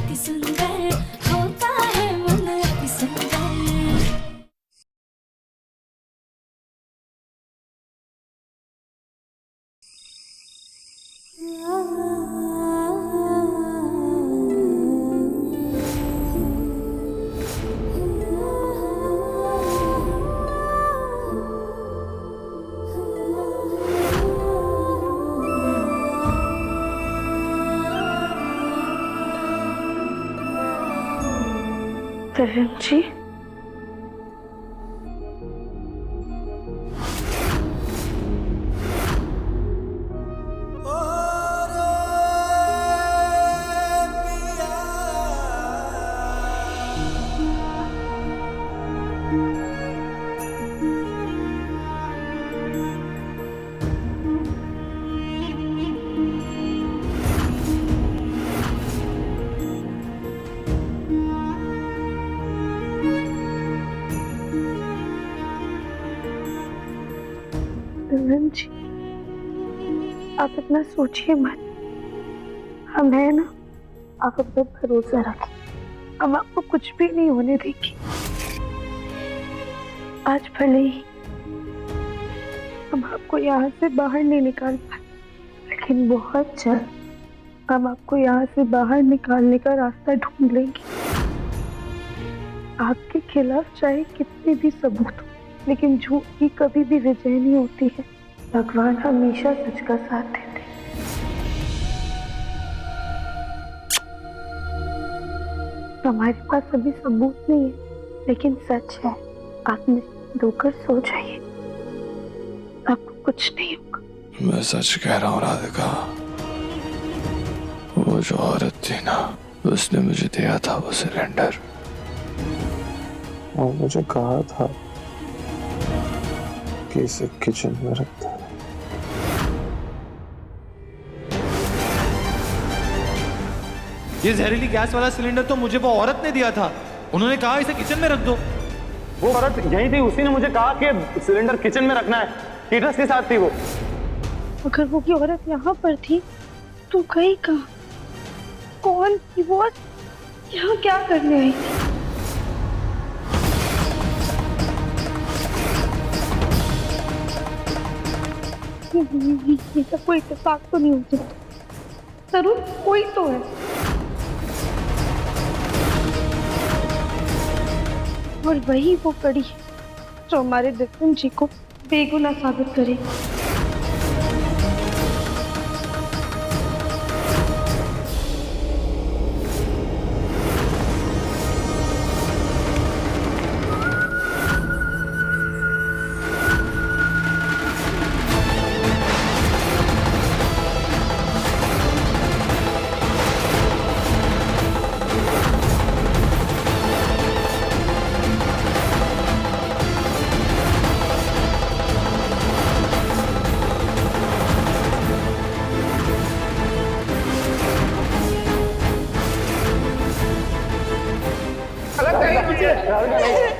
अति सुंदर होता है मन अति सुंदर। तरुण जी, तरुण जी, आप इतना सोचिए मत। हम है ना, आप अपना भरोसा रखें। हम आपको कुछ भी नहीं होने देंगे। आज भले ही हम आपको यहाँ से बाहर नहीं निकाल पाए, लेकिन बहुत जल्द हम आपको यहाँ से बाहर निकालने का रास्ता ढूंढ लेंगे। आपके खिलाफ चाहे कितने भी सबूत हो, लेकिन झूठ की कभी भी विजय नहीं होती है। भगवान हमेशा सच का साथ देते हैं। हमारे पास अभी सबूत नहीं है, लेकिन सच है। आप निश्चिंत होकर सो जाइए, आपको कुछ नहीं होगा। मैं सच कह रहा हूँ राधिका, वो जो औरत थी ना, उसने मुझे दिया था वो सिलेंडर, और मुझे कहा था कि इसे किचन में रखता। ये जहरीली गैस वाला सिलेंडर तो मुझे वो औरत ने दिया था। उन्होंने कहा इसे किचन में रख दो। वो औरत यही थी, उसी ने मुझे कहा कि सिलेंडर किचन में रखना है। हीटर्स के साथ थी वो। अगर वो की औरत यहाँ पर थी तो गई कहाँ? कौन थी वो? यहाँ क्या करने आई थी? ये सब कोई इत्तेफाक तो नहीं हो सकता। जरूर कोई तो है। और वही वो कड़ी है जो हमारे दर्शन जी को बेगुनाह साबित करेगी।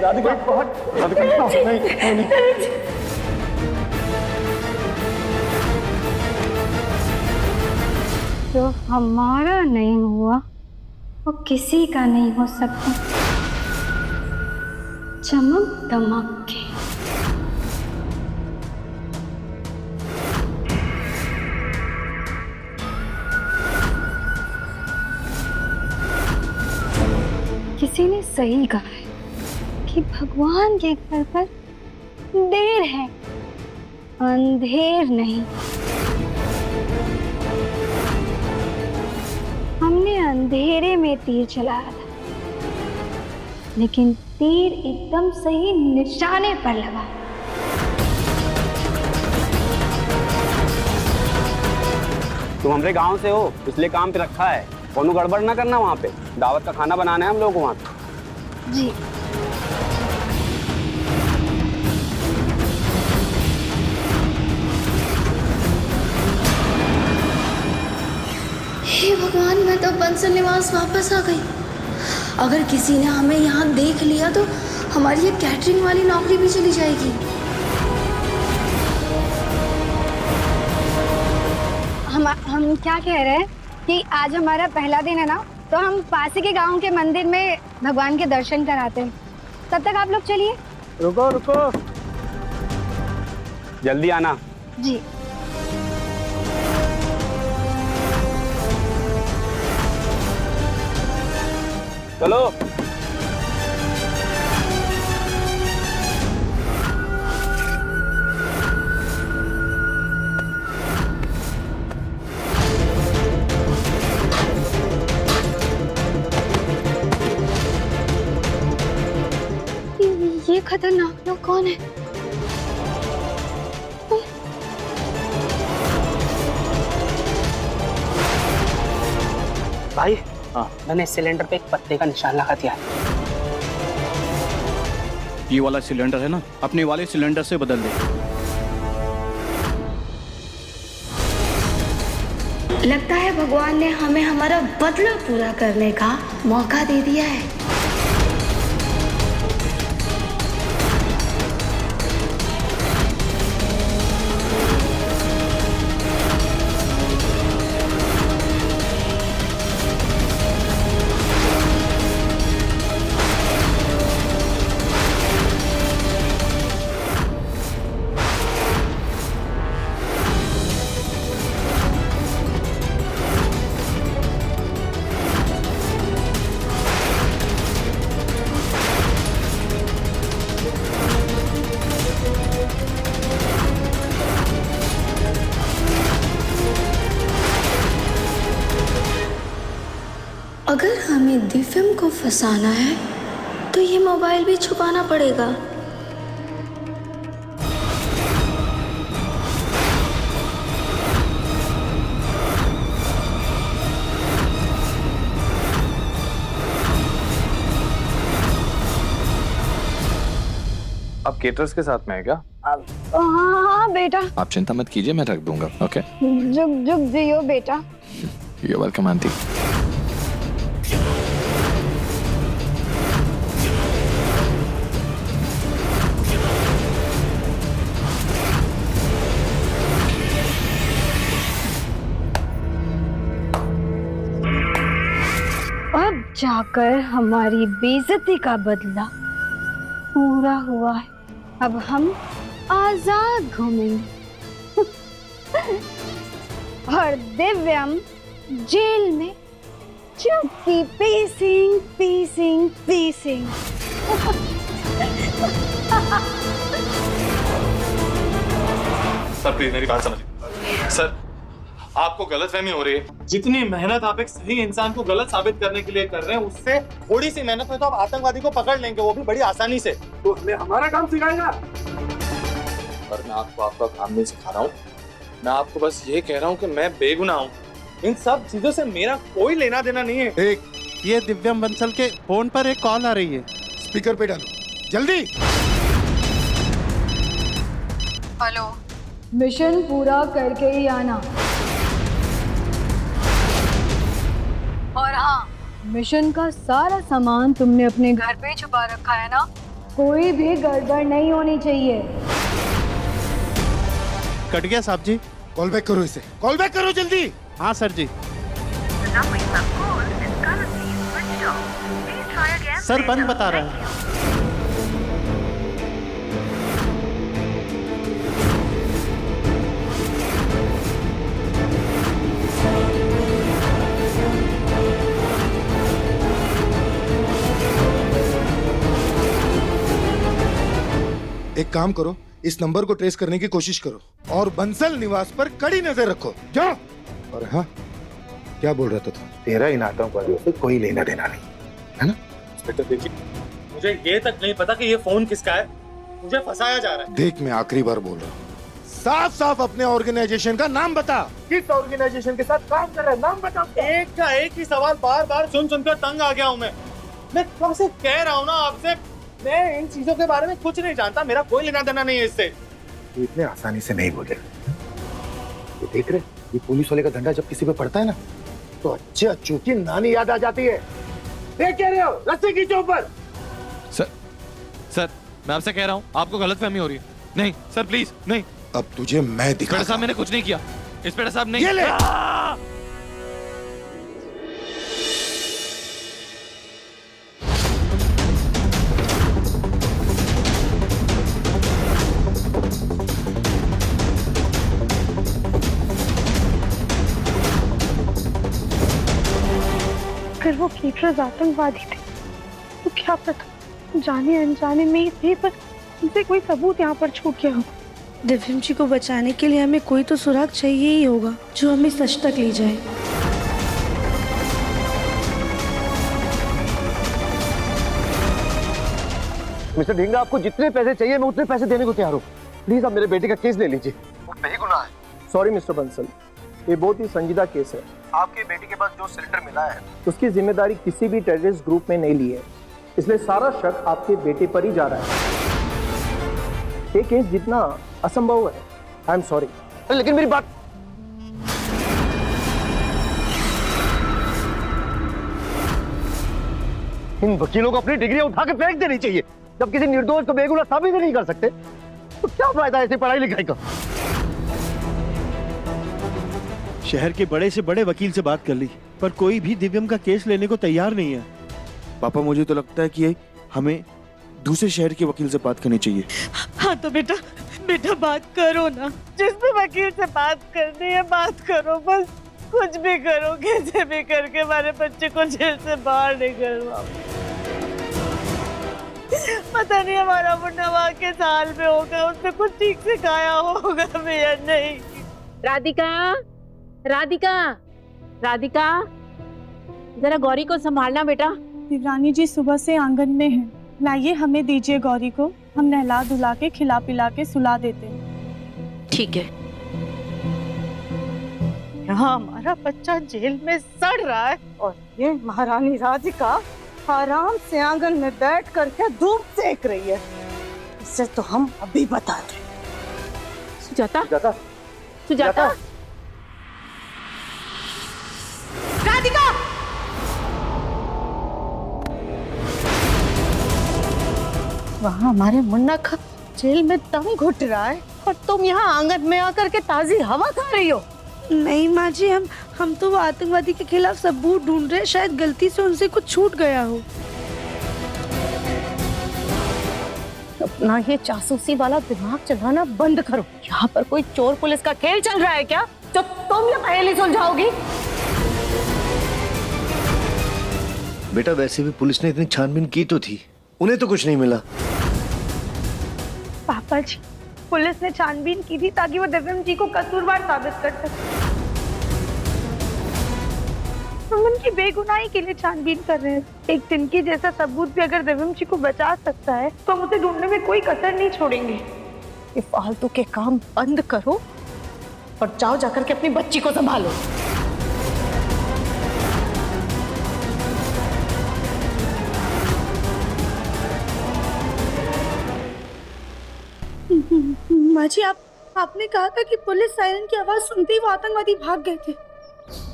राधिका बहुत नहीं। जो हमारा नहीं हुआ वो किसी का नहीं हो सकता। चमक दमक के किसी ने सही कहा है कि भगवान के घर पर देर है, अंधेर नहीं। हमने अंधेरे में तीर चलाया था, लेकिन तीर एकदम सही निशाने पर लगा। तुम हमारे गांव से हो, इसलिए काम पे रखा है। कोनो गड़बड़ ना करना। वहाँ पे दावत का खाना बनाना है हम लोग को वहाँ पे। जी हे भगवान, मैं तो बंसल निवास वापस आ गई। अगर किसी ने हमें यहाँ देख लिया तो हमारी ये कैटरिंग वाली नौकरी भी चली जाएगी। हम क्या कह रहे हैं कि आज हमारा पहला दिन है ना, तो हम पास ही के गांव के मंदिर में भगवान के दर्शन कराते हैं। तब तक आप लोग चलिए। रुको रुको, जल्दी आना। जी। चलो। ये खतरनाक लोग कौन है? भाई मैंने सिलेंडर पे एक पत्ते का निशान लगा दिया है। ये वाला सिलेंडर है ना, अपने वाले सिलेंडर से बदल दे। लगता है भगवान ने हमें हमारा बदला पूरा करने का मौका दे दिया है। अगर हमें दिव्यम को फंसाना है तो ये मोबाइल भी छुपाना पड़ेगा। आप केटरर्स के साथ में है क्या? हाँ बेटा। आप चिंता मत कीजिए, मैं रख दूंगा। ओके, जुग जुग जियो बेटा। You welcome aunty. अब जाकर हमारी बेइज्जती का बदला पूरा हुआ है। अब हम आजाद घूमेंगे और दिव्यम जेल में चुपकी पीसिंग पीसिंग पीसिंग। सर प्लीज मेरी बात समझिए। सर आपको गलतफहमी हो रही है। जितनी मेहनत आप एक सही इंसान को गलत साबित करने के लिए कर रहे हैं, उससे थोड़ी सी मेहनत में तो आप आतंकवादी को पकड़ लेंगे, वो भी बड़ी आसानी से। तो हमें हमारा काम सिखाएगा। पर मैं आपको आपका काम नहीं सिखा रहा हूँ, मैं आपको बस ये कह रहा हूँ कि मैं बेगुनाह हूँ। इन सब चीजों से मेरा कोई लेना देना नहीं है। एक ये दिव्यम बंसल के फोन पर एक कॉल आ रही है, स्पीकर पे डालो जल्दी। हेलो, मिशन पूरा करके ही आना। और हाँ, मिशन का सारा सामान तुमने अपने घर पे छुपा रखा है ना, कोई भी गड़बड़ नहीं होनी चाहिए। कट गया साहब जी। कॉल बैक करो इसे, कॉल बैक करो जल्दी। हाँ सर जी। सर बंद बता रहा है। एक काम करो, इस नंबर को ट्रेस करने की कोशिश करो और बंसल निवास पर कड़ी नजर रखो। जाओ। और हाँ, क्या बोल रहा था तू? तेरा इन आतंकवादियों से कोई लेना देना नहीं है ना? इंस्पेक्टर देखिए, मुझे ये तक नहीं पता कि ये फोन किसका है, मुझे फंसाया जा रहा है। देख, मैं आखिरी बार बोल रहा हूँ, साफ साफ अपने ऑर्गेनाइजेशन का नाम बता। किस ऑर्गेनाइजेशन के साथ काम कर रहा है, नाम बता। एक का एक ही सवाल बार बार सुन सुनकर तंग आ गया हूँ मैं कब से कह रहा हूँ ना आपसे, मैं इन चीजों के बारे में कुछ नहीं जानता, मेरा कोई लेना देना नहीं है इससे। तू इतने आसानी से नहीं बोले। ये देख रहे, ये पुलिस वाले का डंडा जब किसी पे पड़ता है ना, तो अच्छे अच्छू की नानी याद आ जाती है। देख क्या रहे हो, रस्सी खींचो ऊपर। सर मैं आपसे कह रहा हूँ, आपको गलतफहमी हो रही है। नहीं सर प्लीज नहीं। अब तुझे मैं दिखा। इंस्पेक्टर साहब मैंने कुछ नहीं किया। इंस्पेक्टर साहब नहीं। ये ले। अगर वो केटरर्स आतंकवादी थे तो क्या पता जाने अनजाने में ही थे, पर उनसे कोई सबूत यहाँ पर छूट गया हो। दिव्यम जी को बचाने के लिए हमें कोई तो सुराग चाहिए ही होगा जो हमें सच तक ले जाए। मिस्टर ढींगा, आपको जितने पैसे चाहिए मैं उतने पैसे देने को तैयार हूँ। प्लीज आप मेरे बेटे का केस ले लीजिए, वो पे ही गुनाह है। सॉरी मिस्टर बंसल, ये बहुत ही संजीदा केस है। आपके बेटे के पास जो सिलेंडर मिला है उसकी जिम्मेदारी किसी भी टेररिस्ट ग्रुप में नहीं ली है, इसलिए सारा शक आपके बेटे पर ही जा रहा है। ये केस जितना असंभव है। I am sorry. लेकिन मेरी बात, इन वकीलों को अपनी डिग्री उठा के फेंक देनी चाहिए। जब किसी निर्दोष को बेगुनाह साबित ही नहीं कर सकते तो क्या फायदा ऐसी पढ़ाई लिखाई का। शहर के बड़े से बड़े वकील से बात कर ली, पर कोई भी दिव्यम का केस लेने को तैयार नहीं है। पापा, मुझे तो लगता है कि हमें दूसरे शहर के वकील से बात करनी चाहिए। हाँ तो बेटा बात करो ना, जिस भी वकील से बात करनी है बात करो, बस कुछ भी करो, कैसे भी करके हमारे बच्चे को जेल से बाहर निकलवाओ। पता नहीं हमारा मुन्ना वहाँ के साल में होगा, उसने कुछ ठीक से खाया होगा भैया नहीं। राधिका, राधिका, राधिका, जरा गौरी को संभालना बेटा। देवरानी जी सुबह से आंगन में है, लाइए हमें दीजिए गौरी को, हम नहला धुला के खिला पिला के सुला देते हैं। ठीक है। यहाँ हमारा बच्चा जेल में सड़ रहा है और ये महारानी राधिका आराम से आंगन में बैठ करके धूप सेक रही है। इससे तो हम अभी बताते। सुजाता, सुजाता, सुजाता, राधिका, वहाँ हमारे मुन्ना का जेल में दम घुट रहा है और तुम यहाँ आंगन में आकर के ताजी हवा खा रही हो। नहीं माँ जी, हम तो वो आतंकवादी के खिलाफ सबूत ढूंढ रहे हैं, शायद गलती से उनसे कुछ छूट गया हो। अपना ये जासूसी वाला दिमाग चलाना बंद करो। यहाँ पर कोई चोर पुलिस का खेल चल रहा है क्या, जो तुम ये पहेली सुलझाओगी? बेटा, वैसे भी पुलिस ने इतनी छानबीन की तो थी, उन्हें तो कुछ नहीं मिला। पापा जी, पुलिस ने छानबीन की थी ताकि वो दिव्यम जी को कसूरवार साबित कर सके। हम उनकी बेगुनाही के लिए छानबीन कर रहे हैं। एक तिनके जैसा सबूत भी अगर दिव्यम जी को बचा सकता है तो हम उसे ढूंढने में कोई कसर नहीं छोड़ेंगे। ये फालतू के काम बंद करो और जाओ जाकर के अपनी बच्ची को संभालो। माँ जी, आपने कहा था कि पुलिस सायरन की आवाज सुनते ही वो आतंकवादी भाग गए थे।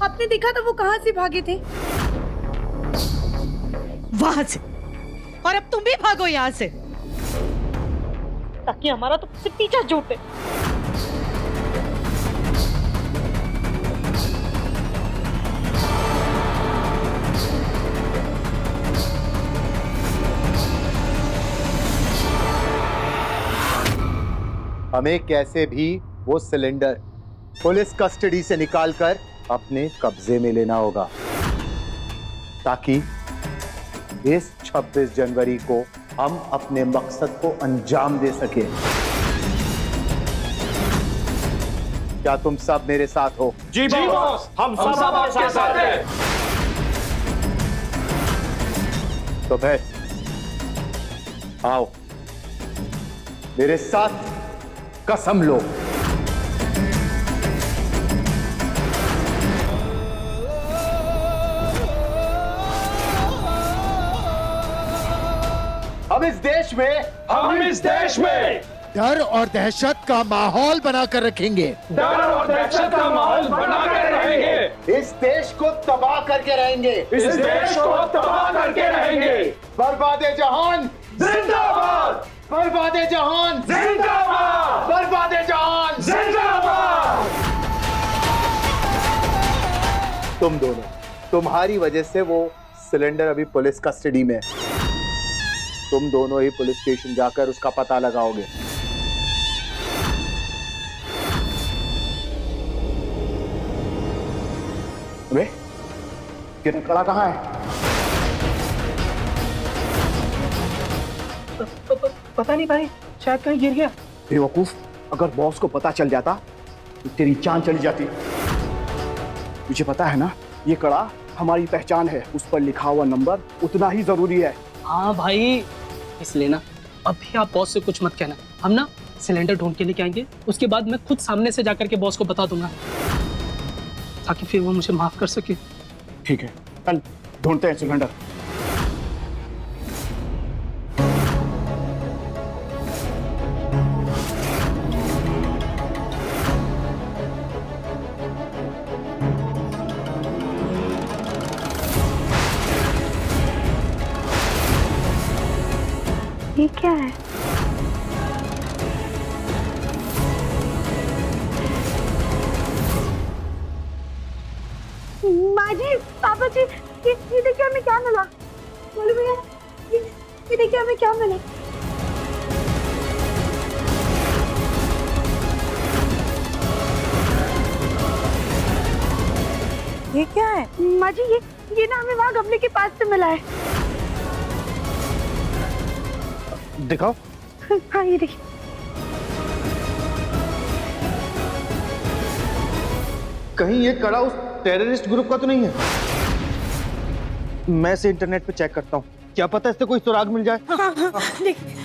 आपने देखा था वो कहाँ से भागे थे? वहां से। और अब तुम भी भागो यहाँ से, ताकि हमारा तो पीछा छूटे। हमें कैसे भी वो सिलेंडर पुलिस कस्टडी से निकालकर अपने कब्जे में लेना होगा, ताकि इस 26 जनवरी को हम अपने मकसद को अंजाम दे सके। क्या तुम सब मेरे साथ हो? जी बॉस, हम सब आपके साथ हैं। तो फिर आओ, मेरे साथ कसम लो। हम इस देश में डर और दहशत का माहौल बनाकर रखेंगे। डर और दहशत का माहौल बनाकर रहेंगे। इस देश को तबाह करके रहेंगे। इस देश को तबाह करके रहेंगे। बर्बादे जहान जिंदाबाद, बर्बादे जहान जिंदाबाद, बर्बादे जहान जिंदाबाद। तुम दोनों, तुम्हारी वजह से वो सिलेंडर अभी पुलिस कस्टडी में है। तुम दोनों ही पुलिस स्टेशन जाकर उसका पता लगाओगे। अबे, तेरा कड़ा कहाँ है? पता नहीं भाई, शायद कहीं गिर गया। बेवकूफ, अगर बॉस को पता चल जाता तो तेरी जान चली जाती। मुझे पता है ना, ये कड़ा हमारी पहचान है, उस पर लिखा हुआ नंबर उतना ही जरूरी है। हाँ भाई, इसलिए ना अभी आप बॉस से कुछ मत कहना। हम ना सिलेंडर ढूंढ के लेके आएंगे, उसके बाद मैं खुद सामने से जाकर के बॉस को बता दूंगा, ताकि फिर वो मुझे माफ कर सके। ठीक है, कल ढूंढते हैं सिलेंडर। ये क्या है? माँ जी, पापा जी, ये देखिए हमें क्या मिला। बोलो भैया, ये देखिए हमें क्या मिला। ये क्या है? माँ जी, ये ना हमें वहाँ गमले के पास से मिला है। दिखाओ। हाँ, ये देखिए। कहीं ये कड़ा उस टेररिस्ट ग्रुप का तो नहीं है? मैं इसे इंटरनेट पे चेक करता हूँ, क्या पता इससे कोई सुराग मिल जाए। हाँ, हाँ, देखिए।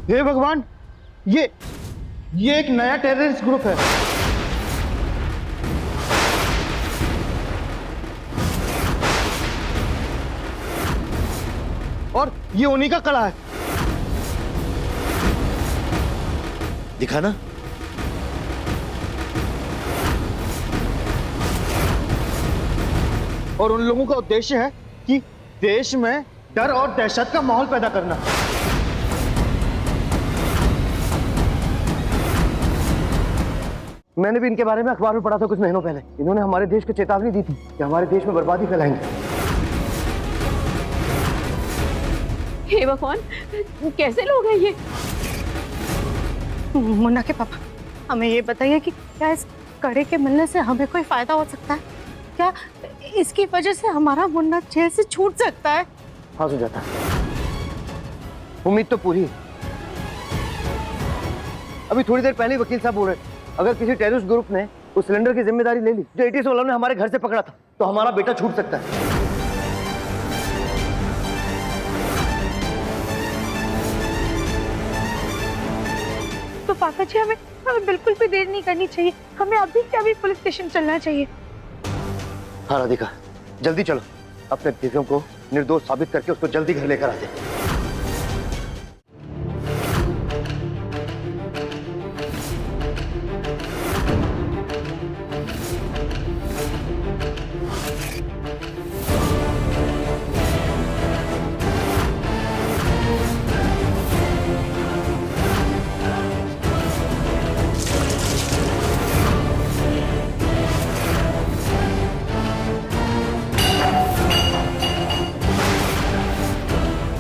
हे भगवान, ये एक नया टेररिस्ट ग्रुप है। और ये उन्हीं का कड़ा है। दिखा ना। और उन लोगों का उद्देश्य है कि देश में डर और दहशत का माहौल पैदा करना। मैंने भी इनके बारे में अखबार में पढ़ा था कुछ महीनों पहले। इन्होंने हमारे देश को चेतावनी दी थी कि हमारे देश में बर्बादी फैलाएंगे। हे भगवान, कैसे लोग हैं ये? मुन्ना के पापा, हमें ये बताइए कि क्या इस कड़े के मिलने से हमें कोई फायदा हो सकता है? क्या इसकी वजह से हमारा मुन्ना जेल से छूट सकता है? हाँ सुजाता, उम्मीद तो पूरी है। अभी थोड़ी देर पहले वकील साहब बोल रहे थे, अगर किसी टेररिस्ट ग्रुप ने उस सिलेंडर की जिम्मेदारी ले ली जो एटीएस वालों ने हमारे घर से पकड़ा था, तो हमारा बेटा छूट सकता है। तो पापा जी, हमें बिल्कुल भी देर नहीं करनी चाहिए। हमें अभी के अभी पुलिस स्टेशन चलना चाहिए। हाँ राधिका, जल्दी चलो, अपने दिव्यों को निर्दोष साबित करके उसको जल्दी घर लेकर आते।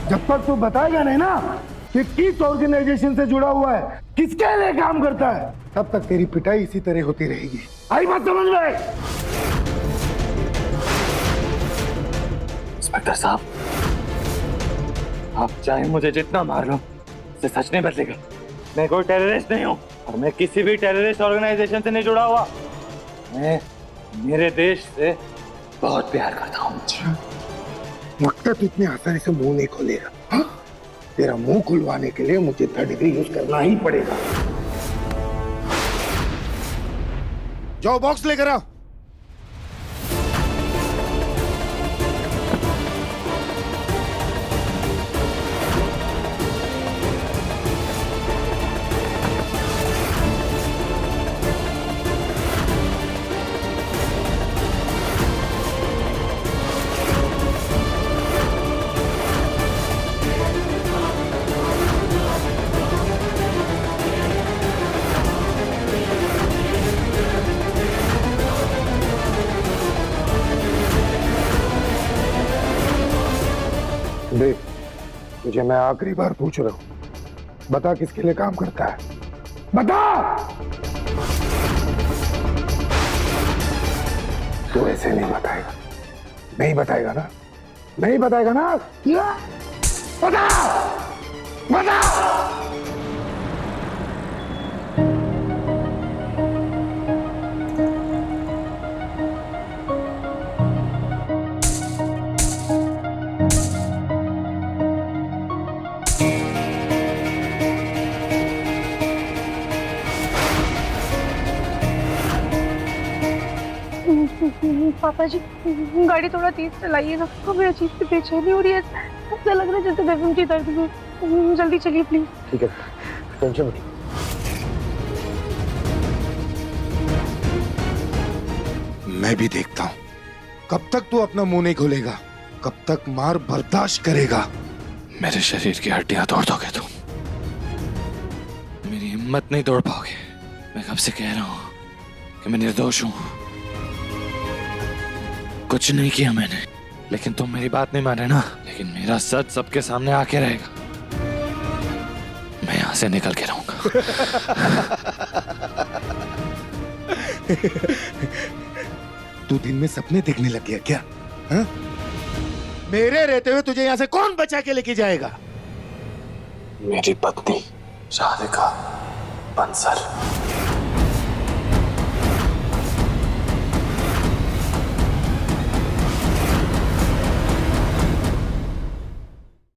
जब तक तू बताएगा नहीं ना कि किस ऑर्गेनाइजेशन से जुड़ा हुआ है, किसके लिए काम करता है, तब तक तेरी पिटाई इसी तरह होती रहेगी। आई बात समझ में? इंस्पेक्टर साहब, आप चाहे मुझे जितना मार लो, इससे सच नहीं बदलेगा। मैं कोई टेररिस्ट नहीं हूँ और मैं किसी भी टेररिस्ट ऑर्गेनाइजेशन से नहीं जुड़ा हुआ। मैं मेरे देश से बहुत प्यार करता हूँ। लगता तो इतने आसानी से मुंह नहीं खोलेगा। हाँ? तेरा मुंह खुलवाने के लिए मुझे थर्ड डिग्री यूज करना ही पड़ेगा। जाओ बॉक्स लेकर आओ। देख, तुझे मैं आखिरी बार पूछ रहा हूं, बता किसके लिए काम करता है, बता। तू ऐसे नहीं बताएगा, नहीं बताएगा ना, नहीं बताएगा ना, बता, बता। पापा जी, गाड़ी थोड़ा तेज चलाइएगा, हमें अजीब सी बेचैनी हो रही है, ऐसा लग रहा है जैसे दिव्यम की दर्द में। जल्दी चलिए प्लीज। ठीक है, टेंशन मत। मैं भी देखता हूं कब तक तू अपना मुंह नहीं खोलेगा, कब तक मार बर्दाश्त करेगा। मेरे शरीर की हड्डियां तोड़ दोगे तुम, मेरी हिम्मत नहीं तोड़ पाओगे। मैं कब से कह रहा हूं कि मैं निर्दोष हूं, कुछ नहीं किया मैंने, लेकिन तुम मेरी बात नहीं माने ना। लेकिन मेरा सच सबके सामने आके रहेगा, मैं यहां से निकल के रहूंगा। तू दिन में सपने देखने लग गया क्या? हा? मेरे रहते हुए तुझे यहां से कौन बचा के लेके जाएगा? मेरी पत्नी राधिका बंसल।